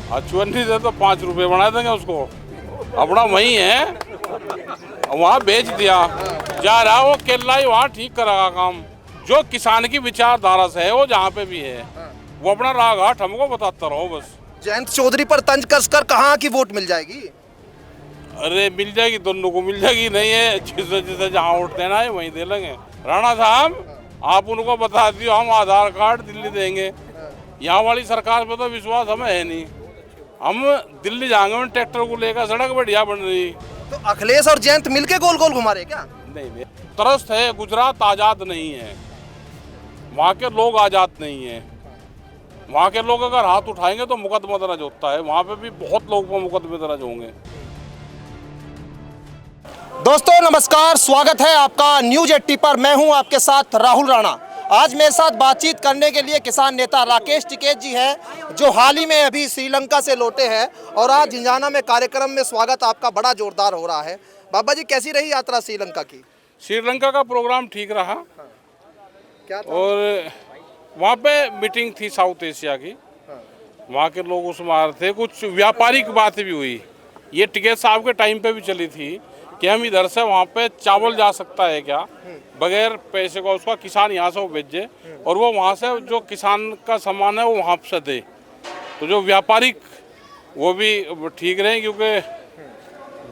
चुन्नी से तो 5 रुपये बना देंगे उसको, अपना वही है, वहाँ बेच दिया जा रहा, वो केला ही वहाँ ठीक करेगा काम। जो किसान की विचारधारा से है वो जहाँ पे भी है, वो अपना राह घाट हमको बताता रहो बस। जयंत चौधरी पर तंज कसकर कहाँ की वोट मिल जाएगी? अरे मिल जाएगी, दोनों को मिल जाएगी, नहीं है जिसे जिसे जहाँ वोट देना है वहीं दे लेंगे। राणा साहब आप उनको बता दियो हम आधार कार्ड दिल्ली देंगे, यहाँ वाली सरकार पे तो विश्वास हमें है नहीं। हम दिल्ली जाएंगे ट्रैक्टर को लेकर, सड़क बढ़िया बन रही। तो अखिलेश और जयंत मिलके गोल गोल घुमा रहे क्या? नहीं, त्रस्त है, गुजरात आज़ाद नहीं है, वहाँ के लोग आज़ाद नहीं है। वहाँ के लोग अगर हाथ उठाएंगे तो मुकदमा दर्ज होता है, वहाँ पे भी बहुत लोग को मुकदमे दर्ज होंगे। दोस्तों नमस्कार, स्वागत है आपका न्यूज 80 पर। मैं हूं आपके साथ राहुल राणा। आज मेरे साथ बातचीत करने के लिए किसान नेता राकेश टिकैत जी हैं, जो हाल ही में अभी श्रीलंका से लौटे हैं और आज झिंझाना में कार्यक्रम में स्वागत आपका बड़ा जोरदार हो रहा है। बाबा जी कैसी रही यात्रा श्रीलंका की? श्रीलंका का प्रोग्राम ठीक रहा। क्या था? और वहाँ पे मीटिंग थी साउथ एशिया की, वहाँ के लोग उसमें आ रहे थे, कुछ व्यापारिक बातें भी हुई। ये टिकैत साहब के टाइम पे भी चली थी कि हम इधर से वहाँ पे चावल जा सकता है क्या बगैर पैसे का, उसका किसान यहाँ से वो भेजे और वो वहाँ से जो किसान का सामान है वो वहाँ से दे। तो जो व्यापारिक वो भी ठीक रहे, क्योंकि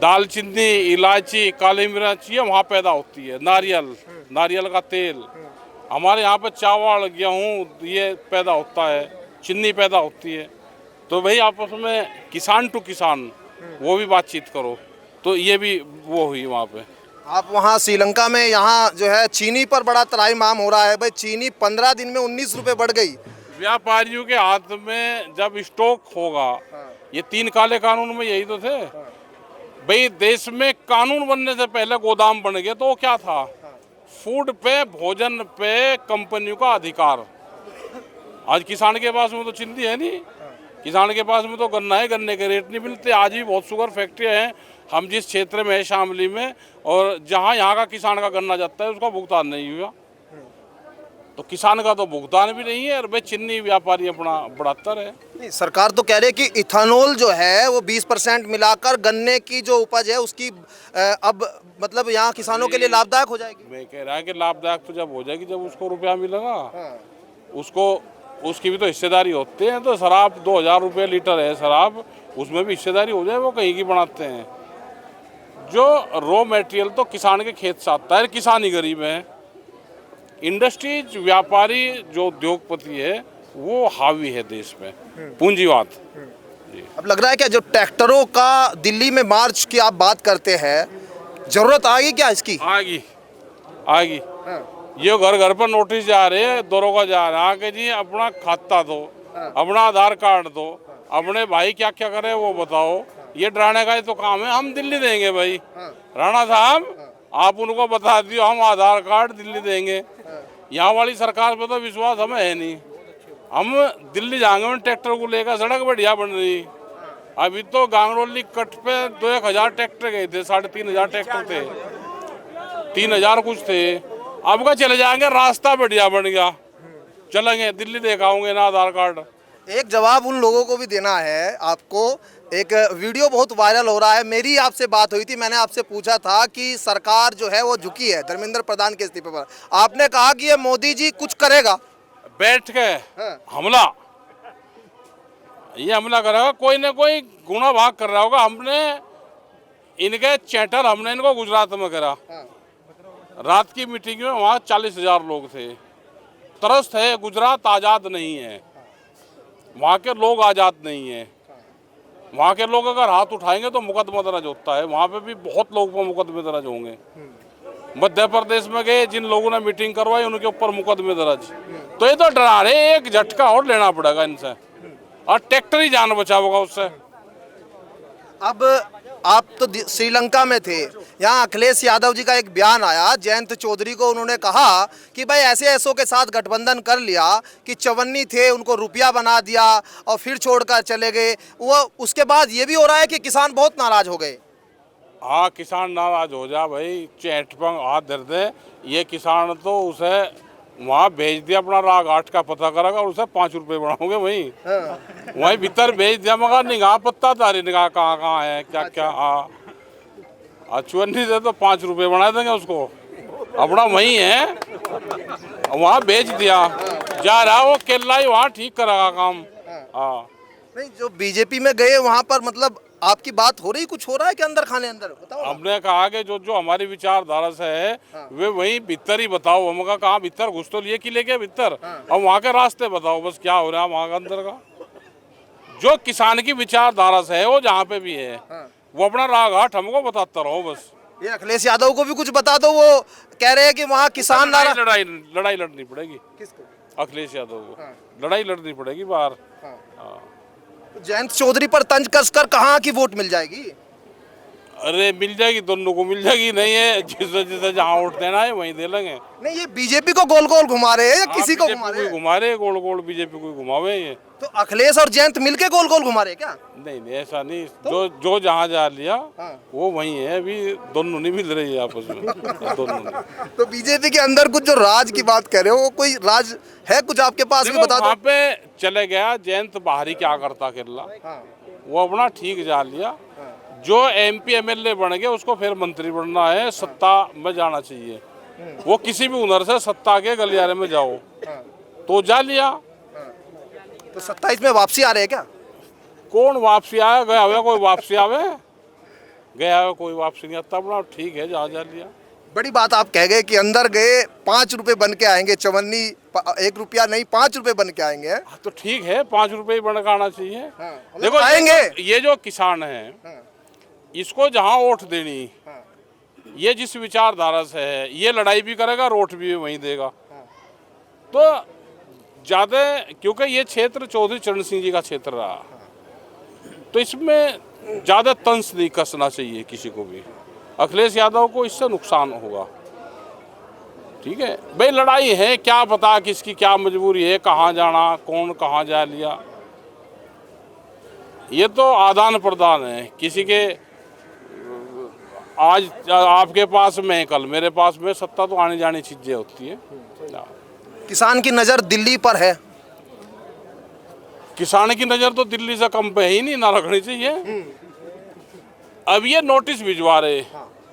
दालचीनी, इलायची, काली मिर्च ये वहाँ पैदा होती है, नारियल का तेल। हमारे यहाँ पे चावल, गेहूँ ये पैदा होता है, चीनी पैदा होती है। तो भाई आपस में किसान टू किसान वो भी बातचीत करो, तो ये भी वो हुई वहाँ पे। आप वहाँ श्रीलंका में यहाँ जो है चीनी पर बड़ा त्राहीमाम हो रहा है। भाई चीनी 15 दिन में 19 रुपये बढ़ गई। व्यापारियों के हाथ में जब स्टॉक होगा, ये 3 काले कानून में यही तो थे भाई। देश में कानून बनने से पहले गोदाम बन गए तो वो क्या था, फूड पे, भोजन पे कंपनियों का अधिकार। आज किसान के पास में तो चिंदी है नहीं, किसान के पास में तो गन्ना है, गन्ने के रेट नहीं मिलते। आज भी बहुत शुगर फैक्ट्रियाँ हैं हम जिस क्षेत्र में है शामली में, और जहाँ यहाँ का किसान का गन्ना जाता है उसका भुगतान नहीं हुआ। तो किसान का तो भुगतान भी नहीं है और भाई चीनी व्यापारी अपना बढ़ाता रहे। नहीं, सरकार तो कह रही है कि इथेनॉल जो है वो 20% मिलाकर गन्ने की जो उपज है उसकी अब मतलब यहाँ किसानों के लिए लाभदायक हो जाएगी। मैं कह रहा है कि लाभदायक तो जब हो जाएगी जब उसको रुपया मिलेगा। उसको उसकी भी तो हिस्सेदारी होते हैं। तो शराब 2000 रुपये लीटर है शराब, उसमें भी हिस्सेदारी हो जाए, वो कहीं की बनाते हैं। जो रॉ मटेरियल तो किसान के खेत से आता है, किसान ही गरीब है। इंडस्ट्रीज, व्यापारी, जो उद्योगपति है वो हावी है देश में, पूंजीवाद। अब लग रहा है क्या जो ट्रैक्टरों का दिल्ली में मार्च की आप बात करते हैं, जरूरत आ गई क्या इसकी? आगी। ये घर घर पर नोटिस जा रहे हैं, दरोगा जा रहा है कि जी अपना खाता दो, अपना आधार कार्ड दो, अपने भाई क्या क्या करे वो बताओ। ये डराने का ही तो काम है, हम दिल्ली देंगे भाई। राणा साहब आप उनको बता दियो हम आधार कार्ड दिल्ली देंगे, यहाँ वाली सरकार पे तो विश्वास हमें है नहीं। हम दिल्ली जाएंगे ट्रैक्टर को लेकर, सड़क बढ़िया बन रही। अभी तो गांगरोली कट पे 2-1000 ट्रैक्टर गए थे, 3500 ट्रैक्टर थे, 3000 कुछ थे। अब का चले जाएंगे, रास्ता बढ़िया बन गया, चलेंगे दिल्ली दिखाओगे ना आधार कार्ड। एक जवाब उन लोगों को भी देना है आपको। एक वीडियो बहुत वायरल हो रहा है, मेरी आपसे बात हुई थी, मैंने आपसे पूछा था कि सरकार जो है वो झुकी है धर्मेंद्र प्रधान के इस्तीफे पर। आपने कहा कि ये मोदी जी कुछ करेगा, बैठ के हमला, ये हमला करेगा, कोई ना कोई गुना भाग कर रहा होगा। हमने इनके चैटर, हमने इनको गुजरात में करा। रात की मीटिंग में वहाँ 40,000 लोग थे। त्रस्त है, गुजरात आज़ाद नहीं है, वहाँ के लोग आज़ाद नहीं है। वहाँ के लोग अगर हाथ उठाएंगे तो मुकदमा दर्ज होता है, वहाँ पे भी बहुत लोगों पर मुकदमे दर्ज होंगे। मध्य प्रदेश में गए, जिन लोगों ने मीटिंग करवाई उनके ऊपर मुकदमे दर्ज। तो ये तो डरा रहे, एक झटका और लेना पड़ेगा इनसे, और ट्रैक्टर ही जान बचाओगा उससे। अब आप तो श्रीलंका में थे, यहाँ अखिलेश यादव जी का एक बयान आया, जयंत चौधरी को उन्होंने कहा कि भाई ऐसे ऐसों के साथ गठबंधन कर लिया कि चवन्नी थे उनको रुपया बना दिया और फिर छोड़कर चले गए। वो उसके बाद ये भी हो रहा है कि किसान बहुत नाराज हो गए। हाँ, किसान नाराज हो जा भाई, चैट पर हाथ धर दे। ये किसान तो उसे वहाँ भेज दिया अपना राग आठ का पता करेगा और उसे 5 रुपए बढ़ाओगे वहीं हाँ। वहीं भीतर भेज दिया मगर निगाह पत्ता तारी निगाह कहाँ कहाँ है क्या क्या चुन्नी से तो 5 रुपए बढ़ा देंगे उसको अपना वहीं है वहाँ भेज दिया जा रहा वो केला ही वहाँ ठीक करेगा काम। हाँ नहीं, जो बीजेपी में गए वहां पर मतलब आपकी बात हो रही, कुछ हो रहा है कि अंदर खाने अंदर बताओ। हमने कहा कि जो जो हमारी विचारधारा से है वे वही भीतर ही बताओ। हमका कहा भीतर घुस तो लिए किले के भीतर और वहाँ के रास्ते बताओ बस क्या हो रहा है वहाँ के अंदर का। जो किसान की विचारधारा से है वो जहाँ पे भी है वो अपना राग आठ हमको बताता रहो बस। ये अखिलेश यादव को भी कुछ बता दो, वो कह रहे हैं कि वहाँ किसान नारा। लड़ाई लड़नी पड़ेगी किसको? अखिलेश यादव को लड़ाई लड़नी पड़ेगी बाहर। जयंत चौधरी पर तंज कसकर कहाँ की वोट मिल जाएगी? अरे मिल जाएगी, दोनों को मिल जाएगी। नहीं है जिसे जिसे जहाँ वोट देना है वहीं दे लेंगे। नहीं, ये बीजेपी को गोल गोल घुमा रहे हैं या किसी को घुमा रहे हैं? घुमा रहे गोल गोल बीजेपी को घुमावे ये। तो अखिलेश और जयंत मिलके गोल गोल घुमा रहे हैं क्या? नहीं ऐसा नहीं, जो जहाँ जा लिया वो वहीं है। अभी दोनों नहीं मिल रही है आपस में दोनों नहीं। तो बीजेपी के अंदर कुछ जो राज की बात कर रहे हो, वो कोई राज है कुछ आपके पास भी बता दो। वहाँ पे चले गया जयंत बाहरी क्या करता केरला, वो अपना ठीक जा लिया। जो MP MLA बन गए उसको फिर मंत्री बनना है, सत्ता में जाना चाहिए। वो किसी भी हुनर से सत्ता के गलियारे में जाओ तो जा लिया। तो 27 में वापसी आ रहे हैं क्या? कौन वापसी आया गया हुआ? कोई वापसी आवे गया हुआ कोई वापसी नहीं आता। अपना ठीक है जा लिया। बड़ी बात आप कह गए कि अंदर गए 5 रुपए बन के आएंगे, चवन्नी 1 रुपया नहीं 5 रुपए बन के आएंगे। तो ठीक है 5 रुपए ही बन के आना चाहिए। देखो आएंगे। ये जो किसान है इसको जहाँ वोट देनी, ये जिस विचारधारा से है ये लड़ाई भी करेगा, वोट भी वहीं देगा। तो ज्यादा क्योंकि ये क्षेत्र चौधरी चरण सिंह जी का क्षेत्र रहा, तो इसमें ज्यादा तंज नहीं कसना चाहिए किसी को भी। अखिलेश यादव को इससे नुकसान होगा। ठीक है भाई, लड़ाई है, क्या पता किसकी क्या मजबूरी है, कहाँ जाना, कौन कहाँ जा लिया। ये तो आदान प्रदान है। किसी के आज आपके पास में कल मेरे पास में, सत्ता तो आने जाने चीजें होती है। किसान की नजर दिल्ली पर है। किसान की नजर तो दिल्ली से कम पे ही नहीं ना रखनी चाहिए। अब ये नोटिस भिजवा रहे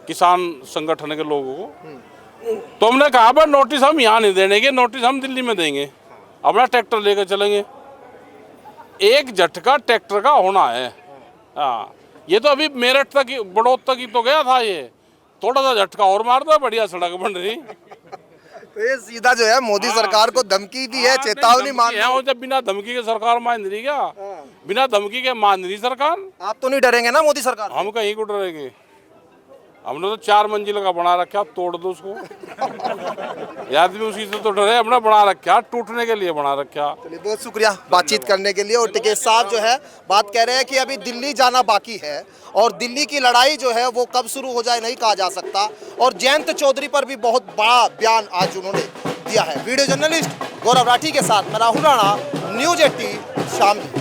किसान संगठन के लोगों को, तो हमने कहा पर नोटिस हम यहाँ नहीं देंगे, नोटिस हम दिल्ली में देंगे। अपना ट्रैक्टर लेकर चलेंगे। एक झटका ट्रैक्टर का होना है। हाँ, ये तो अभी मेरठ तक बड़ौद तक ही तो गया था। ये थोड़ा सा झटका और मार दो, बढ़िया सड़क बन रही। तो ये सीधा जो है मोदी सरकार को धमकी भी है, चेतावनी मान है। और जब बिना धमकी के सरकार मान रही क्या? बिना धमकी के मान रही सरकार। आप तो नहीं डरेंगे ना मोदी सरकार? हम कहीं को डरेंगे? हमने तो 4 मंजिल का बना रखा, तोड़ दो उसको। आदमी उसी से तो डरे, हमने बना रखा, टूटने के लिए बना रखा। चलिए बहुत शुक्रिया बातचीत करने के लिए। और टिकैत साहब जो है बात कह रहे हैं कि अभी दिल्ली जाना बाकी है और दिल्ली की लड़ाई जो है वो कब शुरू हो जाए नहीं कहा जा सकता। और जयंत चौधरी पर भी बहुत बड़ा बयान आज उन्होंने दिया है। वीडियो जर्नलिस्ट गौरव राठी के साथ मैं राहुल राणा, न्यूज़ 18 शामली।